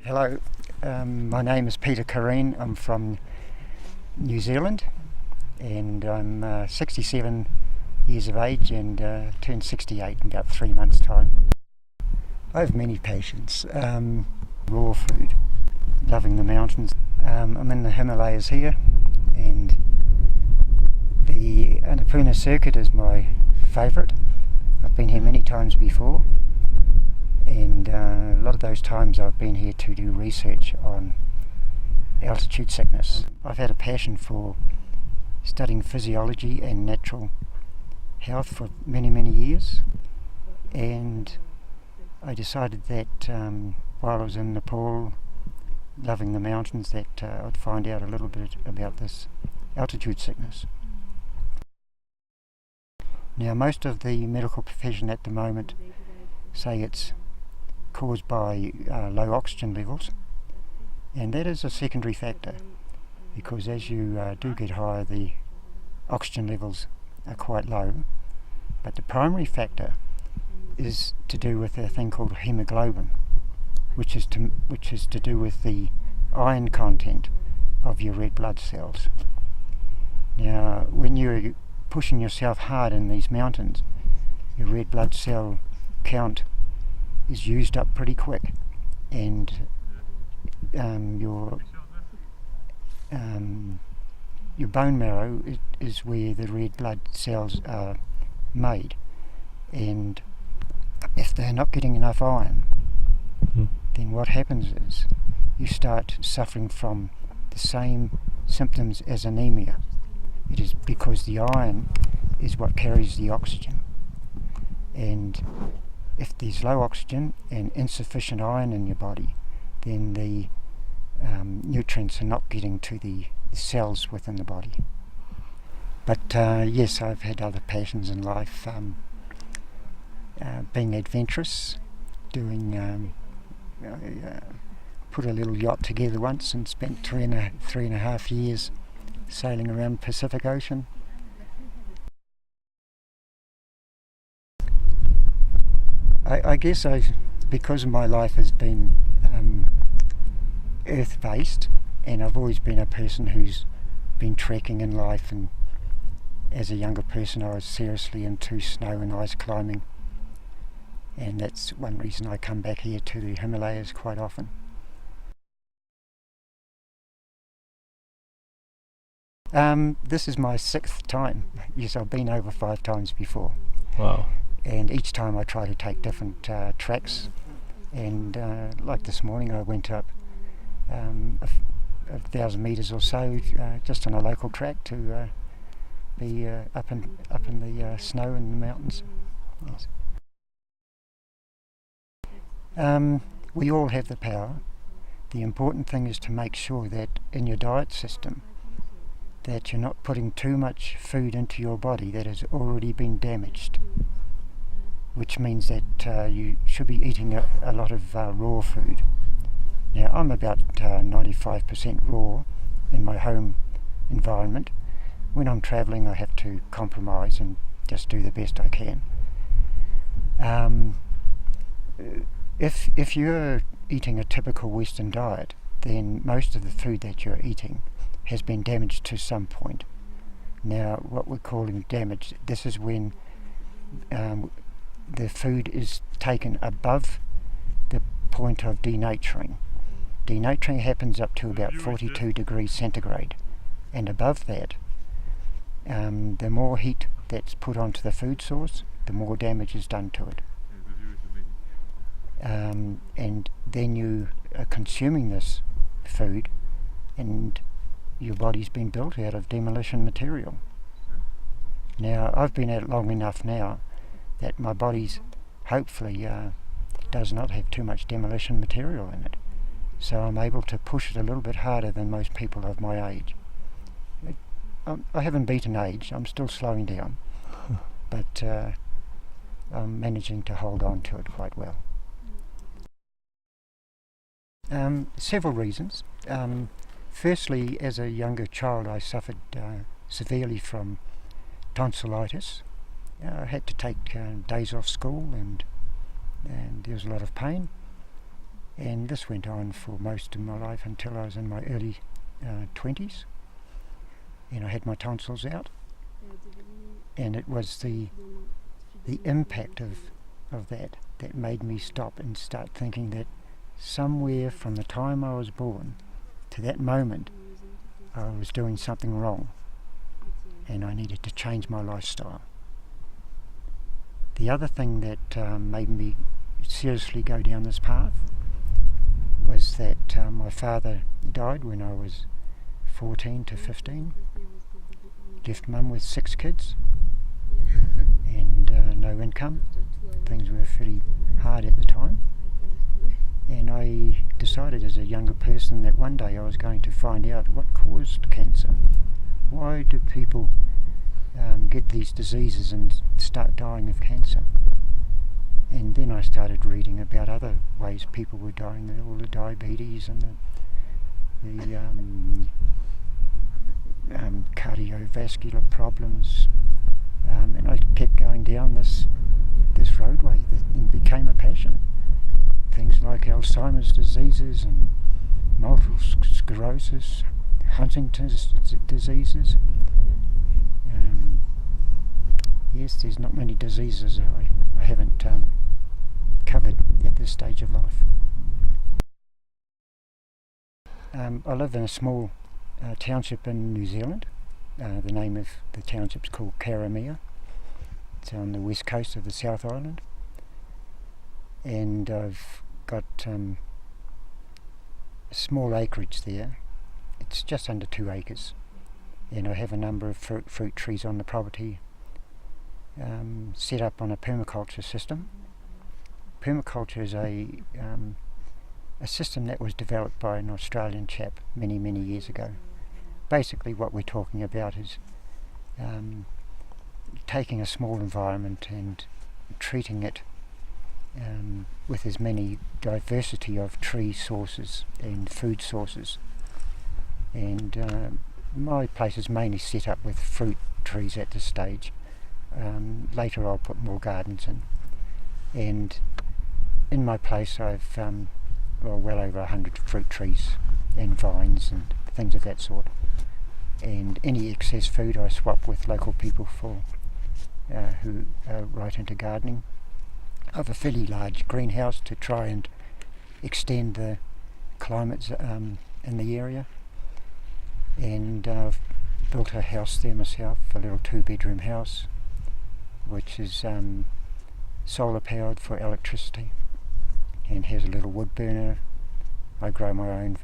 Hello, my name is Peter Kareem. I'm from New Zealand and I'm 67 years of age and turned 68 in about 3 months' time. I have many passions. Raw food, loving the mountains. I'm in the Himalayas here, and the Annapurna circuit is my favourite. I've been here many times before, and a lot of those times I've been here to do research on altitude sickness. I've had a passion for studying physiology and natural health for many years, and I decided that while I was in Nepal loving the mountains that I'd find out a little bit about this altitude sickness. Now, most of the medical profession at the moment say it's caused by low oxygen levels, and that is a secondary factor, because as you do get higher, the oxygen levels are quite low. But the primary factor is to do with a thing called hemoglobin, which is to do with the iron content of your red blood cells. Now, when you're pushing yourself hard in these mountains, your red blood cell count is used up pretty quick, and your bone marrow is where the red blood cells are made, and if they're not getting enough iron, then what happens is you start suffering from the same symptoms as anemia. It is because the iron is what carries the oxygen, and if there's low oxygen and insufficient iron in your body, then the nutrients are not getting to the cells within the body. But yes, I've had other passions in life, being adventurous, doing put a little yacht together once and spent three and a half years sailing around the Pacific Ocean. I guess because my life has been earth-based, and I've always been a person who's been trekking in life, and as a younger person I was seriously into snow and ice climbing, and that's one reason I come back here to the Himalayas quite often. This is my 6th time. Yes, I've been over 5 times before. Wow. And each time I try to take different tracks, and like this morning I went up 1,000 metres or so just on a local track to be up in the snow in the mountains. Yes. We all have the power. The important thing is to make sure that in your diet system that you're not putting too much food into your body that has already been damaged, which means that you should be eating a lot of raw food. Now, I'm about 95% raw in my home environment. When I'm travelling I have to compromise and just do the best I can. If you're eating a typical Western diet, then most of the food that you're eating has been damaged to some point. Now, what we're calling damage, this is when the food is taken above the point of denaturing. Denaturing happens up to about 42 degrees centigrade, and above that, the more heat that's put onto the food source, the more damage is done to it. And then you are consuming this food, and your body's been built out of demolition material. Now, I've been at it long enough now that my body's hopefully does not have too much demolition material in it, so I'm able to push it a little bit harder than most people of my age. I haven't beaten age, I'm still slowing down, but I'm managing to hold on to it quite well. Several reasons. Firstly, as a younger child I suffered severely from tonsillitis. I had to take days off school, and there was a lot of pain. And this went on for most of my life until I was in my early 20s, and I had my tonsils out, and it was the impact of that made me stop and start thinking that somewhere from the time I was born to that moment I was doing something wrong, and I needed to change my lifestyle. The other thing that made me seriously go down this path was that my father died when I was 14 to 15, left mum with 6 kids and no income. Things were pretty hard at the time, and I decided as a younger person that one day I was going to find out what caused cancer. Why do people get these diseases and start dying of cancer? And then I started reading about other ways people were dying, all the diabetes and the cardiovascular problems, and I kept going down this roadway that became a passion. Things like Alzheimer's diseases and multiple sclerosis, Huntington's diseases. Yes, there's not many diseases I haven't covered at this stage of life. I live in a small township in New Zealand. The name of the township's called Kareem. It's on the west coast of the South Island, and I've got a small acreage there. It's just under 2 acres, and I have a number of fruit trees on the property, set up on a permaculture system. Permaculture is a system that was developed by an Australian chap many years ago. Basically what we're talking about is taking a small environment and treating it with as many diversity of tree sources and food sources. And my place is mainly set up with fruit trees at this stage. Later I'll put more gardens in. And in my place I've well over 100 fruit trees and vines and things of that sort. And any excess food I swap with local people for who are right into gardening. I have a fairly large greenhouse to try and extend the climates in the area, and I've built a house there myself, a little 2-bedroom house which is solar powered for electricity and has a little wood burner. I grow my own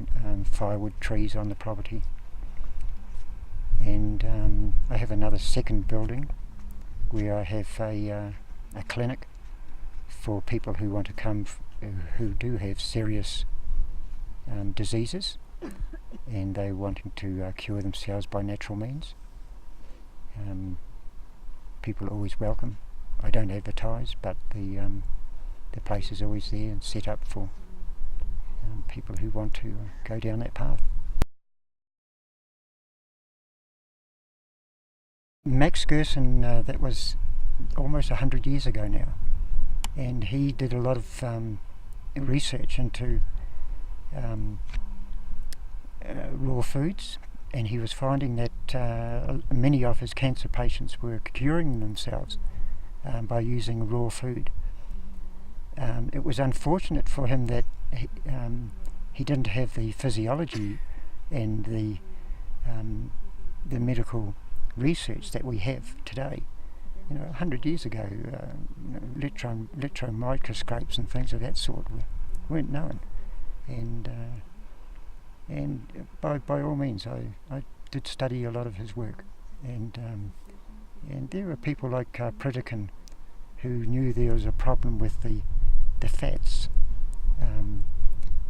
firewood trees on the property, and I have another second building where I have a clinic for people who want to come who do have serious diseases and they're wanting to cure themselves by natural means. People are always welcome. I don't advertise, but the place is always there and set up for people who want to go down that path. Max Gerson, that was almost 100 years ago now, and he did a lot of research into raw foods, and he was finding that many of his cancer patients were curing themselves by using raw food. It was unfortunate for him that he didn't have the physiology and the medical research that we have today. 100 years ago, electron microscopes and things of that sort weren't known, and by all means, I did study a lot of his work, and there were people like Pritikin who knew there was a problem with the fats,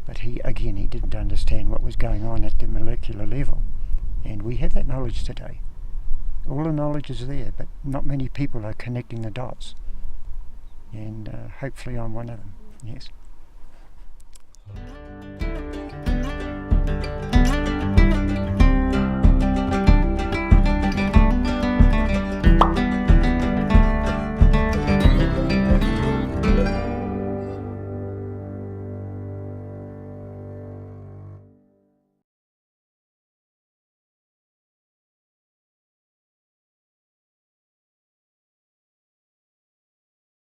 but he didn't understand what was going on at the molecular level, and we have that knowledge today. All the knowledge is there, but not many people are connecting the dots, and hopefully I'm one of them. Yes.